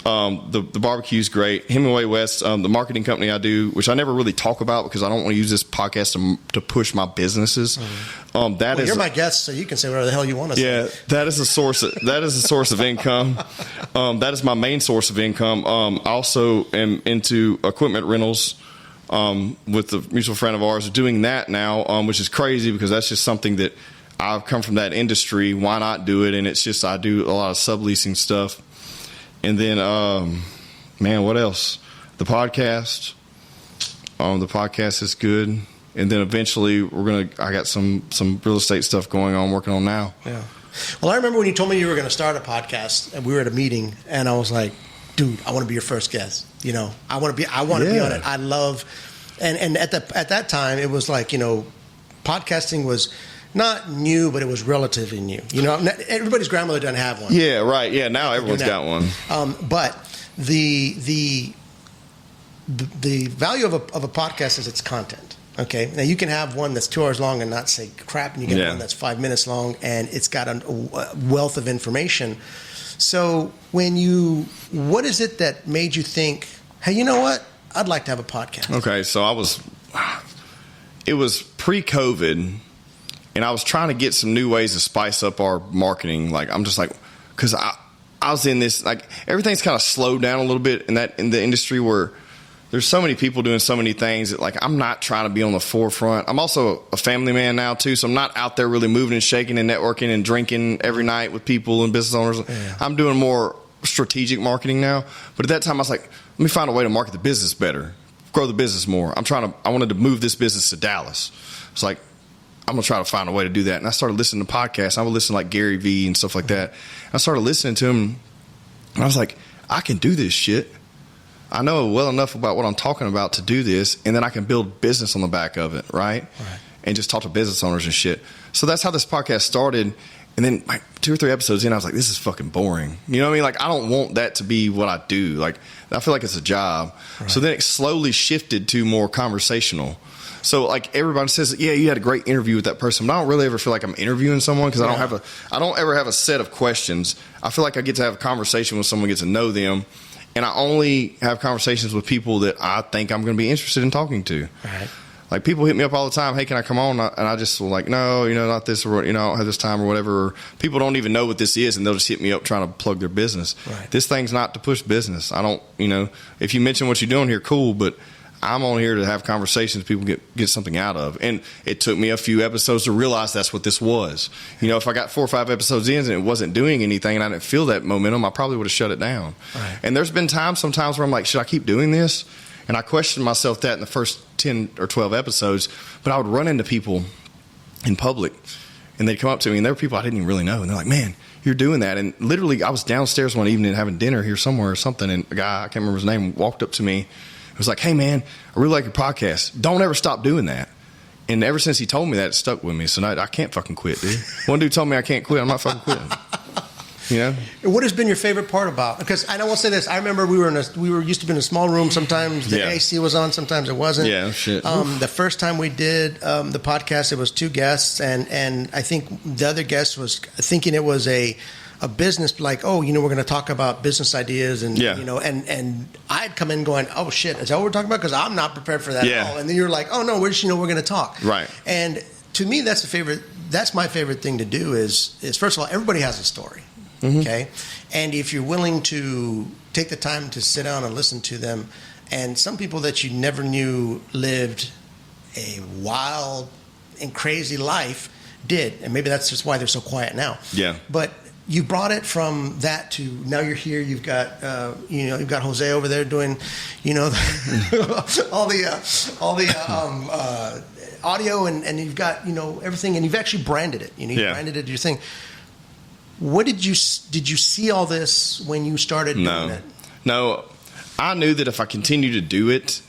The barbecue's great. Hemingway West, the marketing company I do, which I never really talk about because I don't want to use this podcast to push my businesses. Mm-hmm. You're my guest, so you can say whatever the hell you want to say. Yeah, that is a source of income. That is my main source of income. I also am into equipment rentals. With a mutual friend of ours, doing that now, which is crazy because that's just something that I've come from that industry. Why not do it? And it's just I do a lot of subleasing stuff. And then, man, what else? The podcast. The podcast is good. And then eventually I got some real estate stuff going on, working on now. Yeah. Well, I remember when you told me you were going to start a podcast, and we were at a meeting, and I was like, dude, I want to be your first guest. You know, I want to be on it. I love, and at that time it was like, you know, podcasting was not new, but it was relatively new. You know, everybody's grandmother doesn't have one. Yeah, right. Yeah, now everyone's got one. But the value of a podcast is its content. Okay, now you can have one that's 2 hours long and not say crap, and you get one that's 5 minutes long and it's got a wealth of information. So what is it that made you think, hey, you know what? I'd like to have a podcast. Okay, so it was pre-COVID, and I was trying to get some new ways to spice up our marketing. Like, I'm just like, because I was in this, like, everything's kind of slowed down a little bit in the industry where there's so many people doing so many things that, like, I'm not trying to be on the forefront. I'm also a family man now too, so I'm not out there really moving and shaking and networking and drinking every night with people and business owners. Yeah. I'm doing more strategic marketing now. But at that time I was like, let me find a way to market the business better, grow the business more. I wanted to move this business to Dallas. It's like, I'm going to try to find a way to do that. And I started listening to podcasts. I would listen to like Gary Vee and stuff like that. I started listening to him, and I was like, I can do this shit. I know well enough about what I'm talking about to do this, and then I can build business on the back of it, right? And just talk to business owners and shit. So that's how this podcast started. And then like 2 or 3 episodes in, I was like, this is fucking boring. You know what I mean? Like, I don't want that to be what I do. Like, I feel like it's a job. Right. So then it slowly shifted to more conversational. So like everybody says, yeah, you had a great interview with that person, but I don't really ever feel like I'm interviewing someone because I don't ever have a set of questions. I feel like I get to have a conversation with someone, get to know them. And I only have conversations with people that I think I'm going to be interested in talking to. Right. Like, people hit me up all the time, hey, can I come on? And I just like, no, you know, not this, or, you know, I don't have this time or whatever. Or people don't even know what this is, and they'll just hit me up trying to plug their business. Right. This thing's not to push business. I don't, you know, if you mention what you're doing here, cool, but I'm on here to have conversations people get something out of. And it took me a few episodes to realize that's what this was. You know, if I got 4 or 5 episodes in and it wasn't doing anything and I didn't feel that momentum, I probably would have shut it down. Right. And there's been sometimes where I'm like, should I keep doing this? And I questioned myself that in the first 10 or 12 episodes. But I would run into people in public, and they'd come up to me, and there were people I didn't even really know. And they're like, man, you're doing that. And literally, I was downstairs one evening having dinner here somewhere or something, and a guy, I can't remember his name, walked up to me. It was like, hey, man, I really like your podcast. Don't ever stop doing that. And ever since he told me that, it stuck with me. So now I can't fucking quit, dude. One dude told me I can't quit. I'm not fucking quitting. You know? What has been your favorite part about? Because I will say this. I remember we were used to be in a small room. Sometimes the AC was on, sometimes it wasn't. Yeah, shit. The first time we did the podcast, it was 2 guests, and I think the other guest was thinking it was a business, like, oh, you know, we're going to talk about business ideas, and you know, and I'd come in going, oh shit, is that what we're talking about? Because I'm not prepared for that at all. And then you're like, oh no, we're going to talk. Right. And to me, that's my favorite thing to do is first of all, everybody has a story. Mm-hmm. Okay. And if you're willing to take the time to sit down and listen to them, and some people that you never knew lived a wild and crazy life, did, and maybe that's just why they're so quiet now. Yeah. But you brought it from that to now you're here. You've got you've got Jose over there doing all the audio, and you've got everything, and you've actually branded it. You branded it your thing. What did you see all this when you started doing it? No, I knew that if I continue to do it,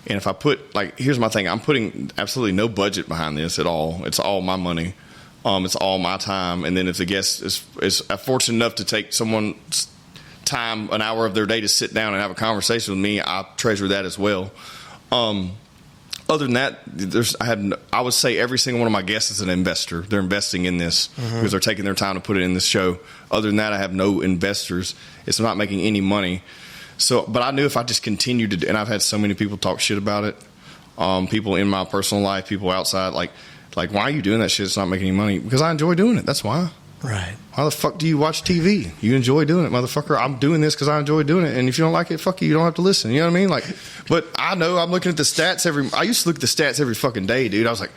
and if I put here's my thing, I'm putting absolutely no budget behind this at all. It's all my money. It's all my time, and then if the guest is fortunate enough to take someone's time, an hour of their day to sit down and have a conversation with me, I treasure that as well. Other than that, I would say every single one of my guests is an investor. They're investing in this because they're taking their time to put it in this show. Other than that, I have no investors. It's not making any money. So, but I knew if I just continued to, and I've had so many people talk shit about it. People in my personal life, people outside, like, why are you doing that shit? It's not making any money. Because I enjoy doing it. That's why. Right. Why the fuck do you watch TV? You enjoy doing it, motherfucker. I'm doing this because I enjoy doing it. And if you don't like it, fuck you. You don't have to listen. You know what I mean? But I know I'm looking at the stats I used to look at the stats every fucking day, dude. I was like,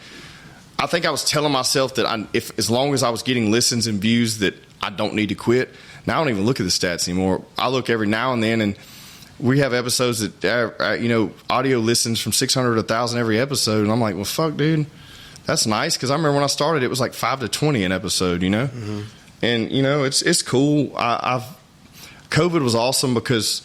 I think I was telling myself that as long as I was getting listens and views that I don't need to quit. Now I don't even look at the stats anymore. I look every now and then, and we have episodes that, audio listens from 600 to 1,000 every episode. And I'm like, well, fuck, dude. That's nice, because I remember when I started, it was like 5 to 20 an episode, And it's cool. COVID was awesome because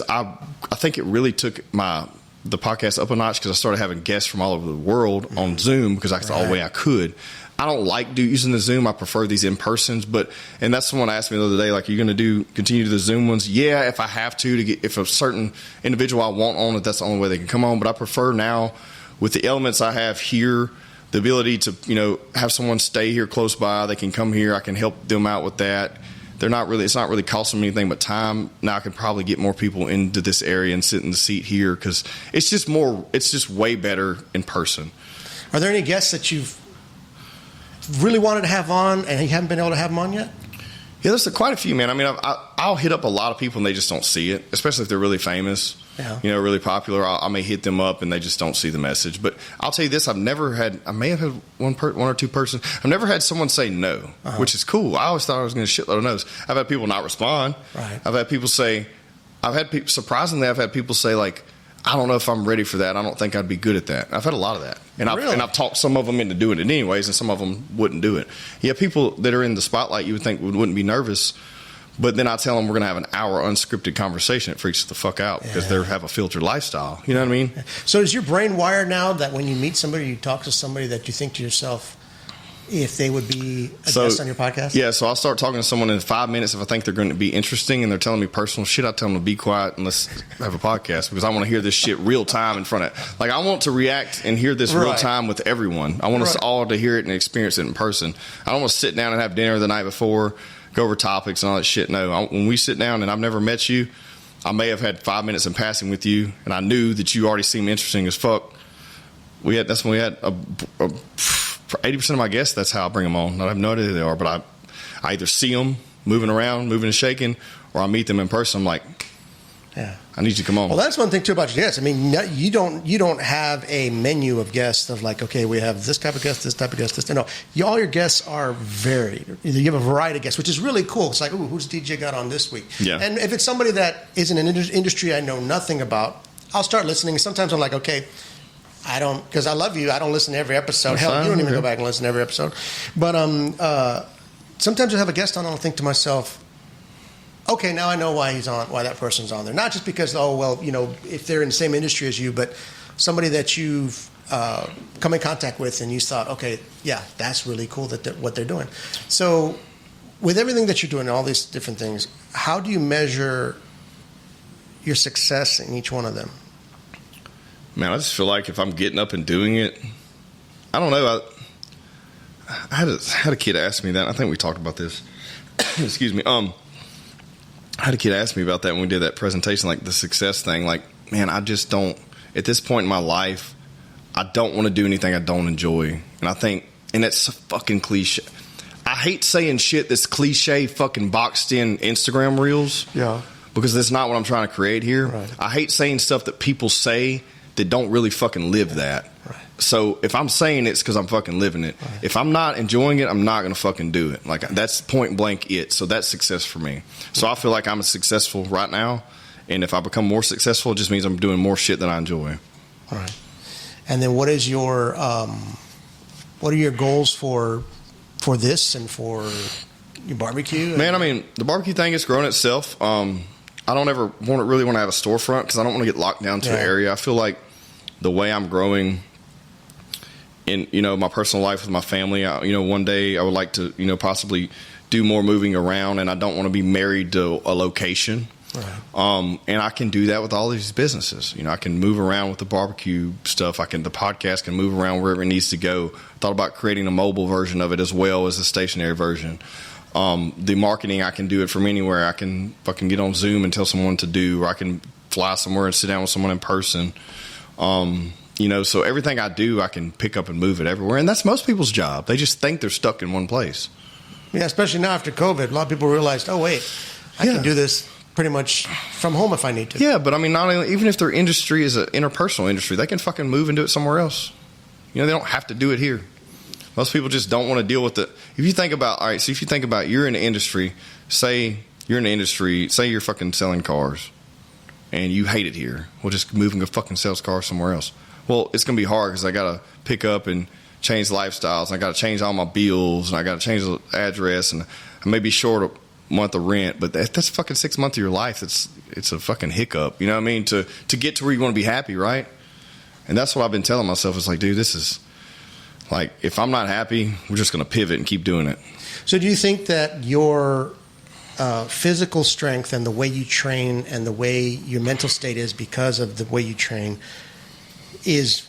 I think it really took the podcast up a notch because I started having guests from all over the world on Zoom because that's the only way I could. I don't like using the Zoom. I prefer these in persons, and that's someone asked me the other day, like, are you going to continue to do the Zoom ones? Yeah, if I have to get, if a certain individual I want on it, that's the only way they can come on. But I prefer now, with the elements I have here, the ability to, have someone stay here close by, they can come here, I can help them out with that. It's not really costing me anything but time. Now I can probably get more people into this area and sit in the seat here because it's just way better in person. Are there any guests that you've really wanted to have on and you haven't been able to have them on yet? Yeah, there's quite a few, man. I mean, I'll hit up a lot of people and they just don't see it, especially if they're really famous. Yeah. Really popular. I may hit them up and they just don't see the message. But I'll tell you this: I may have had one or two persons. I've never had someone say no, which is cool. I always thought I was going to shitload of no's. I've had people not respond. Right. I've had people say, surprisingly, I've had people say, like, I don't know if I'm ready for that. I don't think I'd be good at that. I've had a lot of that. And I've talked some of them into doing it anyways, and some of them wouldn't do it. Yeah, people that are in the spotlight you would think wouldn't be nervous. But then I tell them we're going to have an hour unscripted conversation. It freaks the fuck out because they have a filtered lifestyle. You know what I mean? So is your brain wired now that when you meet somebody, you talk to somebody that you think to yourself, if they would be a guest on your podcast? Yeah, so I'll start talking to someone in 5 minutes if I think they're going to be interesting and they're telling me personal shit. I tell them to be quiet and let's have a podcast because I want to hear this shit real time in front of. Like, I want to react and hear this real time with everyone. I want us all to hear it and experience it in person. I don't want to sit down and have dinner the night before, go over topics and all that shit. No, when we sit down and I've never met you, I may have had 5 minutes in passing with you, and I knew that you already seemed interesting as fuck. That's when we had 80% of my guests. That's how I bring them on. I have no idea who they are, but I either see them moving around, moving and shaking, or I meet them in person. I'm like, I need you to come on. Well, that's one thing too about your guests. I mean, you don't have a menu of guests of like, okay, we have this type of guest, this type of guest, this. No, all your guests are varied. You have a variety of guests, which is really cool. It's like, ooh, who's DJ got on this week? Yeah. And if it's somebody that is in an industry I know nothing about, I'll start listening. Sometimes I'm like, okay, because I love you, I don't listen to every episode. That's Hell, fine. You don't even go back and listen to every episode. But sometimes you'll have a guest on and I'll think to myself, okay, now I know why that person's on there. Not just because, if they're in the same industry as you, but somebody that you've come in contact with and you thought, okay, yeah, that's really cool what they're doing. So with everything that you're doing, all these different things, how do you measure your success in each one of them? Man, I just feel like if I'm getting up and doing it, I don't know. I had a kid ask me that. I think we talked about this. Excuse me. I had a kid ask me about that when we did that presentation, like the success thing. Like, man, I just don't, at this point in my life, I don't want to do anything I don't enjoy. And I think, and that's fucking cliche. I hate saying shit that's cliche fucking boxed in Instagram reels. Yeah. Because that's not what I'm trying to create here. Right. I hate saying stuff that people say that don't really fucking live that. Right. So if I'm saying it's because I'm fucking living it. Right. If I'm not enjoying it, I'm not going to fucking do it. Like, that's point blank it. So that's success for me. So I feel like I'm successful right now. And if I become more successful, it just means I'm doing more shit that I enjoy. All right. And then what are your goals for this and for your barbecue? Man, I mean, the barbecue thing is growing itself. I don't ever really want to have a storefront because I don't want to get locked down to an area. I feel like the way I'm growing in, my personal life with my family, one day I would like to, possibly do more moving around, and I don't want to be married to a location. Right. And I can do that with all these businesses. I can move around with the barbecue stuff. The podcast can move around wherever it needs to go. Thought about creating a mobile version of it as well as a stationary version. The marketing, I can do it from anywhere. I can fucking get on Zoom and tell someone to do, or I can fly somewhere and sit down with someone in person. So everything I do, I can pick up and move it everywhere. And that's most people's job. They just think they're stuck in one place. Yeah, especially now after COVID. A lot of people realized, oh, wait, I can do this pretty much from home if I need to. Yeah, but I mean, not only, even if their industry is an interpersonal industry, they can fucking move and do it somewhere else. They don't have to do it here. Most people just don't want to deal with it. If you think about, you're in the industry, say you're fucking selling cars and you hate it here. Well, just move and go fucking sell cars somewhere else. Well, it's going to be hard because I got to pick up and change lifestyles, and I got to change all my bills, and I got to change the address, and I may be short a month of rent, but that's fucking 6 months of your life. It's a fucking hiccup. You know what I mean? To get to where you want to be happy, right? And that's what I've been telling myself. It's like, dude, this is like, if I'm not happy, we're just going to pivot and keep doing it. So do you think that your physical strength and the way you train and the way your mental state is because of the way you train is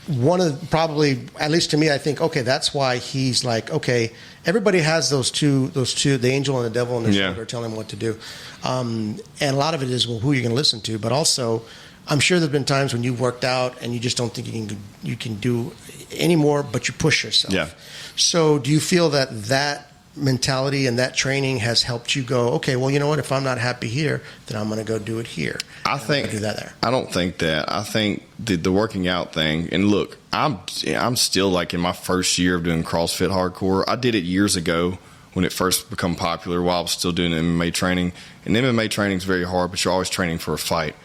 one of probably, at least to me, I think, okay, that's why he's like, okay, everybody has those two, the angel and the devil in their shoulder telling them what to do. And a lot of it is, well, who you're going to listen to, but also I'm sure there've been times when you've worked out and you just don't think you can do anymore, but you push yourself. Yeah. So do you feel that mentality and that training has helped you go, okay, well, you know what, if I'm not happy here, then I'm going to go do it here. I think do that there. I don't think that. I think the working out thing, and look, I'm still like in my first year of doing CrossFit hardcore. I did it years ago when it first became popular while I was still doing MMA training. And MMA training is very hard, but you're always training for a fight.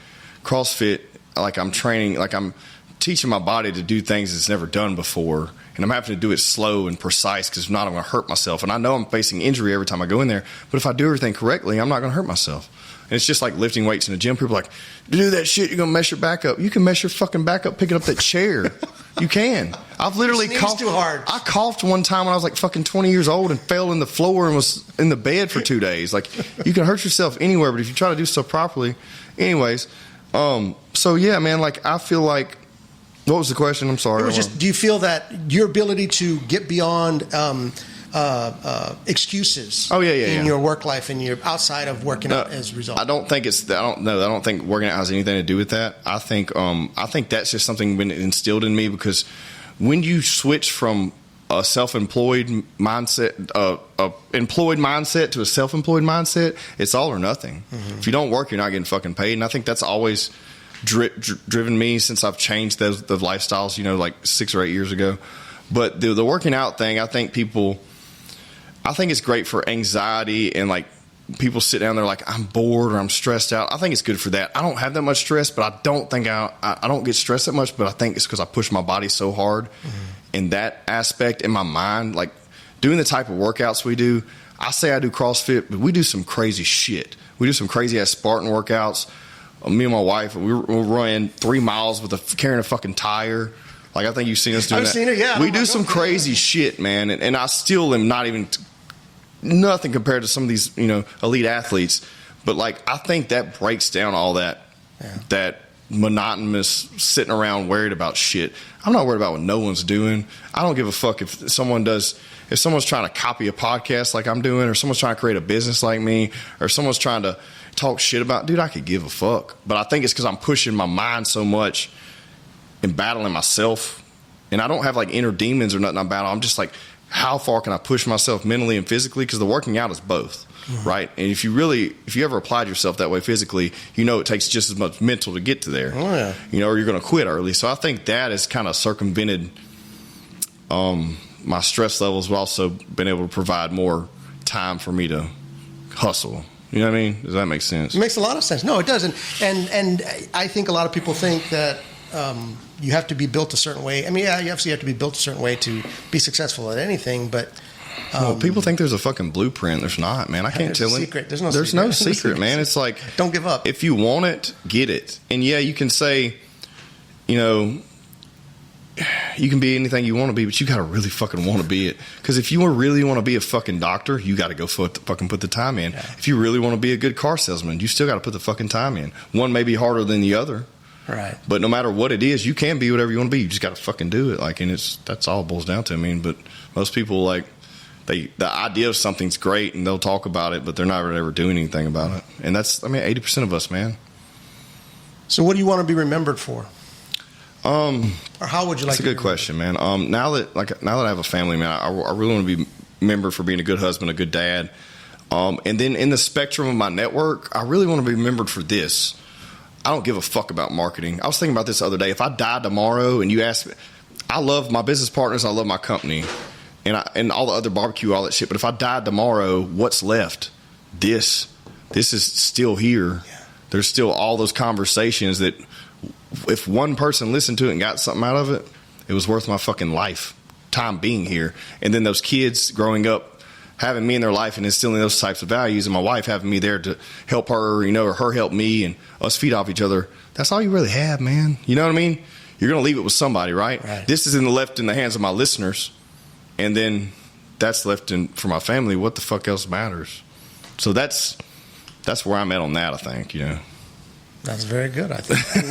CrossFit, I'm teaching my body to do things it's never done before, and I'm having to do it slow and precise because if not, I'm going to hurt myself. And I know I'm facing injury every time I go in there, but if I do everything correctly, I'm not going to hurt myself. And it's just like lifting weights in the gym. People are like, to do that shit, you're going to mess your back up. You can mess your fucking back up picking up that chair. You can. I've literally coughed too hard. I coughed one time when I was like fucking 20 years old and fell in the floor and was in the bed for 2 days. Like, you can hurt yourself anywhere, but if you try to do stuff properly, anyways. So yeah, man, like I feel like, what was the question? I'm sorry. It was just, do you feel that your ability to get beyond excuses in your work life and your outside of working out as a result? I don't think working out has anything to do with that. I think that's just something been instilled in me because when you switch from a self-employed mindset, employed mindset to a self-employed mindset, it's all or nothing. Mm-hmm. If you don't work, you're not getting fucking paid. And I think that's always driven me since I've changed the lifestyles, like 6 or 8 years ago. But the working out thing, I think it's great for anxiety and like people sit down there like I'm bored or I'm stressed out. I think it's good for that. I don't have that much stress, but I don't think I don't get stressed that much, but I think it's because I push my body so hard. Mm-hmm. In that aspect in my mind, like doing the type of workouts we do, I say I do CrossFit, but we do some crazy shit. We do some crazy ass Spartan workouts. Me and my wife, we're running 3 miles carrying a fucking tire. Like I think you've seen us doing that. I've seen it, yeah. We do some crazy shit, man, and I still am not even nothing compared to some of these elite athletes. But like I think that breaks down all that monotonous sitting around worried about shit. I'm not worried about what no one's doing. I don't give a fuck if someone's trying to copy a podcast like I'm doing, or someone's trying to create a business like me, or someone's trying to talk shit about, dude, I could give a fuck. But I think it's because I'm pushing my mind so much and battling myself. And I don't have like inner demons or nothing I battle. I'm just like how far can I push myself mentally and physically? Because the working out is both, right? And if you ever applied yourself that way physically, it takes just as much mental to get to there. Oh, yeah. Or you're going to quit early. So I think that has kind of circumvented my stress levels, but also been able to provide more time for me to hustle. You know what I mean? Does that make sense? It makes a lot of sense. No, it doesn't. And I think a lot of people think that you have to be built a certain way. I mean, yeah, you obviously have to be built a certain way to be successful at anything, but... well, people think there's a fucking blueprint. There's not, man. I can't tell you. There's no secret, man. It's like... Don't give up. If you want it, get it. And yeah, you can say, you can be anything you want to be, but you got to really fucking want to be it. Because if you really want to be a fucking doctor, you got to go fucking put the time in. Yeah. If you really want to be a good car salesman, you still got to put the fucking time in. One may be harder than the other. Right. But no matter what it is, you can be whatever you want to be. You just got to fucking do it. And that's all it boils down to. I mean, but most people, the idea of something's great and they'll talk about it, but they're not ever doing anything about it. And that's, 80% of us, man. So what do you want to be remembered for? Or how would you like? That's a good question, man. Now that I have a family, man, I really want to be remembered for being a good husband, a good dad. And then in the spectrum of my network, I really want to be remembered for this. I don't give a fuck about marketing. I was thinking about this the other day. If I died tomorrow and you asked me, I love my business partners, I love my company, and all the other barbecue, all that shit. But if I died tomorrow, what's left? This is still here. Yeah. There's still all those conversations that, if one person listened to it and got something out of it, it was worth my fucking life, time being here. And then those kids growing up, having me in their life and instilling those types of values, and my wife having me there to help her, or her help me, and us feed off each other. That's all you really have, man. You know what I mean? You're going to leave it with somebody, right? This is left in the hands of my listeners, and then that's left for my family. What the fuck else matters? So that's where I'm at on that, I think, That's very good, I think.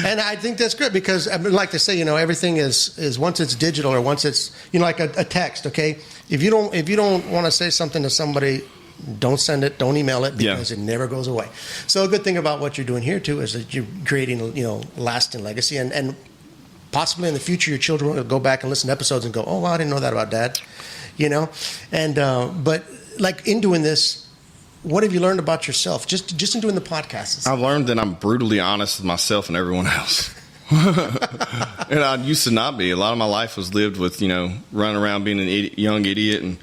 And I think that's good because, like they say, everything is once it's digital or once it's, like a text, okay? If you don't want to say something to somebody, don't send it, don't email it because it never goes away. So a good thing about what you're doing here, too, is that you're creating, lasting legacy. And possibly in the future, your children will go back and listen to episodes and go, oh, wow, I didn't know that about Dad, And, but in doing this, what have you learned about yourself just in doing the podcasts? I've learned that I'm brutally honest with myself and everyone else. And I used to not be. A lot of my life was lived with, running around being young idiot and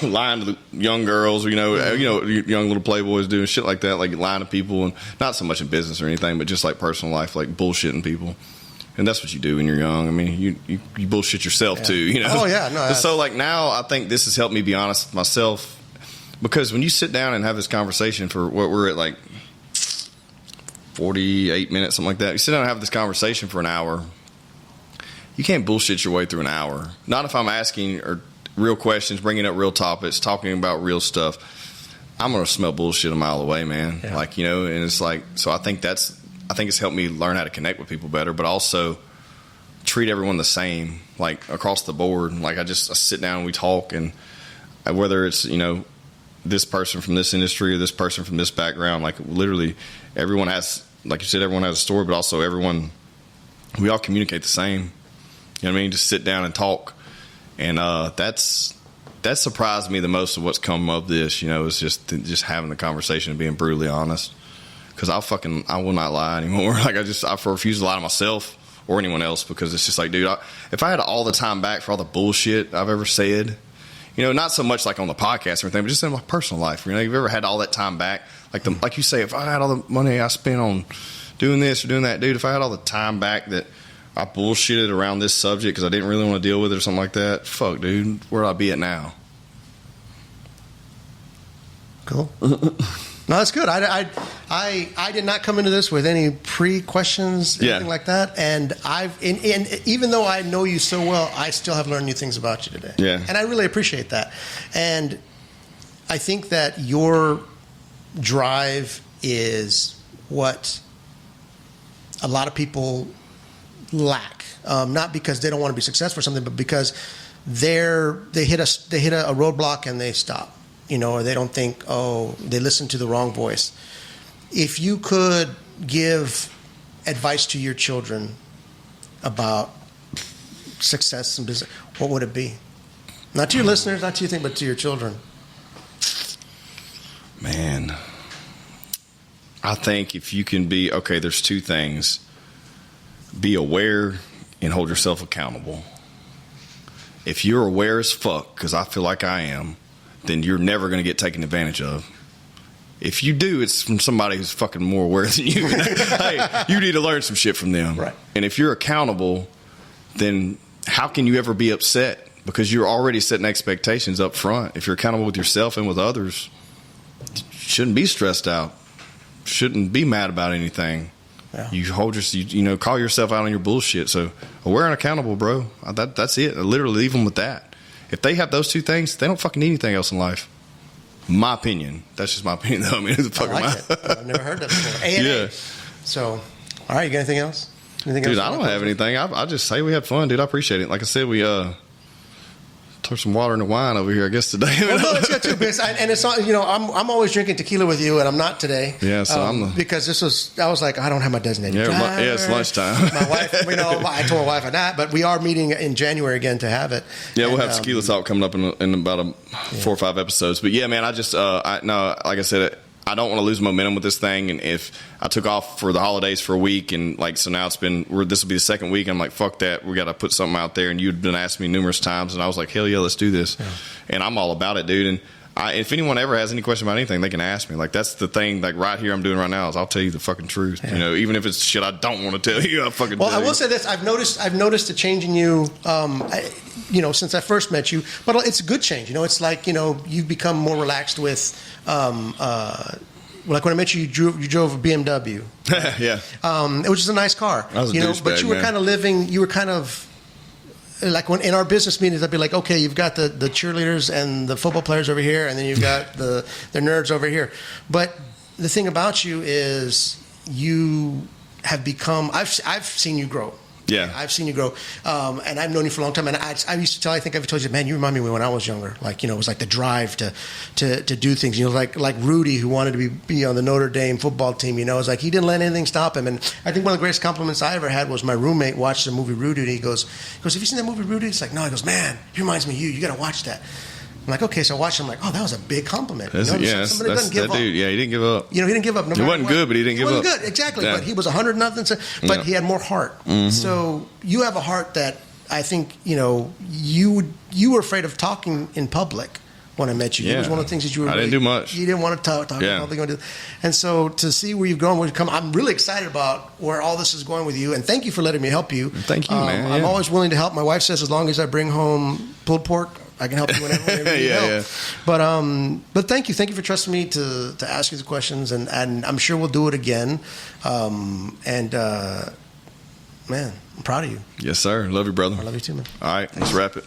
lying to the young girls, or, young little playboys doing shit like that, like lying to people, and not so much in business or anything, but just like personal life, like bullshitting people. And that's what you do when you're young. I mean, you bullshit yourself too, Oh, yeah. No, so now I think this has helped me be honest with myself. Because when you sit down and have this conversation for what we're at 48 minutes, something like that, you sit down and have this conversation for an hour, you can't bullshit your way through an hour. Not if I'm asking real questions, bringing up real topics, talking about real stuff. I'm going to smell bullshit a mile away, man. Yeah. And it's so I think it's helped me learn how to connect with people better, but also treat everyone the same, across the board. I sit down and we talk, and whether it's, this person from this industry or this person from this background, literally everyone has, like you said, everyone has a story, but also we all communicate the same. You know what I mean? Just sit down and talk. And that surprised me the most of what's come of this, is just having the conversation and being brutally honest. Because I will not lie anymore. I refuse to lie to myself or anyone else, because it's just dude, if I had all the time back for all the bullshit I've ever said, not so much on the podcast or anything, but just in my personal life. You've ever had all that time back? Like you say, if I had all the money I spent on doing this or doing that, dude, if I had all the time back that I bullshitted around this subject because I didn't really want to deal with it or something like that, fuck, dude, where'd I be at now? Cool. No, that's good. I did not come into this with any pre-questions, anything like that. And even though I know you so well, I still have learned new things about you today. Yeah. And I really appreciate that. And I think that your drive is what a lot of people lack. Not because they don't want to be successful or something, but because they hit a roadblock and they stop. Or they don't think, they listen to the wrong voice. If you could give advice to your children about success in business, what would it be? Not to your listeners, not to you think, but to your children. Man, I think if you can be, okay, there's two things. Be aware and hold yourself accountable. If you're aware as fuck, because I feel like I am, then you're never going to get taken advantage of. If you do, it's from somebody who's fucking more aware than you. Hey, you need to learn some shit from them. Right. And if you're accountable, then how can you ever be upset? Because you're already setting expectations up front. If you're accountable with yourself and with others, you shouldn't be stressed out. Shouldn't be mad about anything. Yeah. You hold your, call yourself out on your bullshit. So aware and accountable, bro. That's it. I literally leave them with that. If they have those two things, they don't fucking need anything else in life. My opinion. That's just my opinion, though. I mean, it's I like it. I've never heard that before. A&A. Yeah. So, all right, you got anything else? Dude, I don't have anything. I just say we had fun, dude. I appreciate it. Like I said, we took some water and the wine over here, I guess, today. Well, no, it's good too, because and it's not, I'm always drinking tequila with you, and I'm not today. Yeah, so because I was like, I don't have my designated driver. Yeah, it's lunchtime. My wife, I told my wife I'm not, but we are meeting in January again to have it. Yeah, we'll have Tequila Talk coming up in about 4 or 5 episodes. But yeah, man, I just, like I said, I don't want to lose momentum with this thing. And if I took off for the holidays for a week, and so now this will be the second week, I'm like, fuck that. We got to put something out there. And you'd been asking me numerous times, and I was like, hell yeah, let's do this. Yeah. And I'm all about it, dude. And if anyone ever has any question about anything, they can ask me. Like, that's the thing, like right here I'm doing right now is I'll tell you the fucking truth. Yeah. Even if it's shit I don't want to tell you, I'll fucking tell you. Well, I will say this. I've noticed a change in you, since I first met you. But it's a good change. It's like, you've become more relaxed with like when I met you, you drove a BMW. Right? Yeah. Which is a nice car. I was a douchebag, but you were kind of living, like when in our business meetings, I'd be like, okay, you've got the cheerleaders and the football players over here, and then you've got the nerds over here. But the thing about you is you have become, I've seen you grow. Yeah. I've seen you grow. And I've known you for a long time. And I used to I think I've told you, man, you remind me when I was younger. Like, it was like the drive to do things. Like Rudy, who wanted to be on the Notre Dame football team, it's like he didn't let anything stop him. And I think one of the greatest compliments I ever had was my roommate watched the movie Rudy, and he goes, have you seen that movie Rudy? It's like, no. He goes, man, he reminds me of you. You got to watch that. I'm like, okay, so I watched him. I'm like, oh, that was a big compliment. Somebody doesn't give up. Dude, yeah, he didn't give up. He didn't give up. He wasn't good, but he didn't give up. He wasn't good, exactly. Yeah. But he was 100-0. But he had more heart. Mm-hmm. So you have a heart that I think, you were afraid of talking in public when I met you. Yeah. It was one of the things that you were. I didn't do much. You didn't want to talk in public. And so to see where you've gone, I'm really excited about where all this is going with you. And thank you for letting me help you. Thank you, man. I'm always willing to help. My wife says as long as I bring home pulled pork, I can help you whenever you need help. Yeah. But thank you for trusting me to ask you the questions, and I'm sure we'll do it again. Man, I'm proud of you. Yes, sir. Love you, brother. I love you too, man. All right, let's wrap it.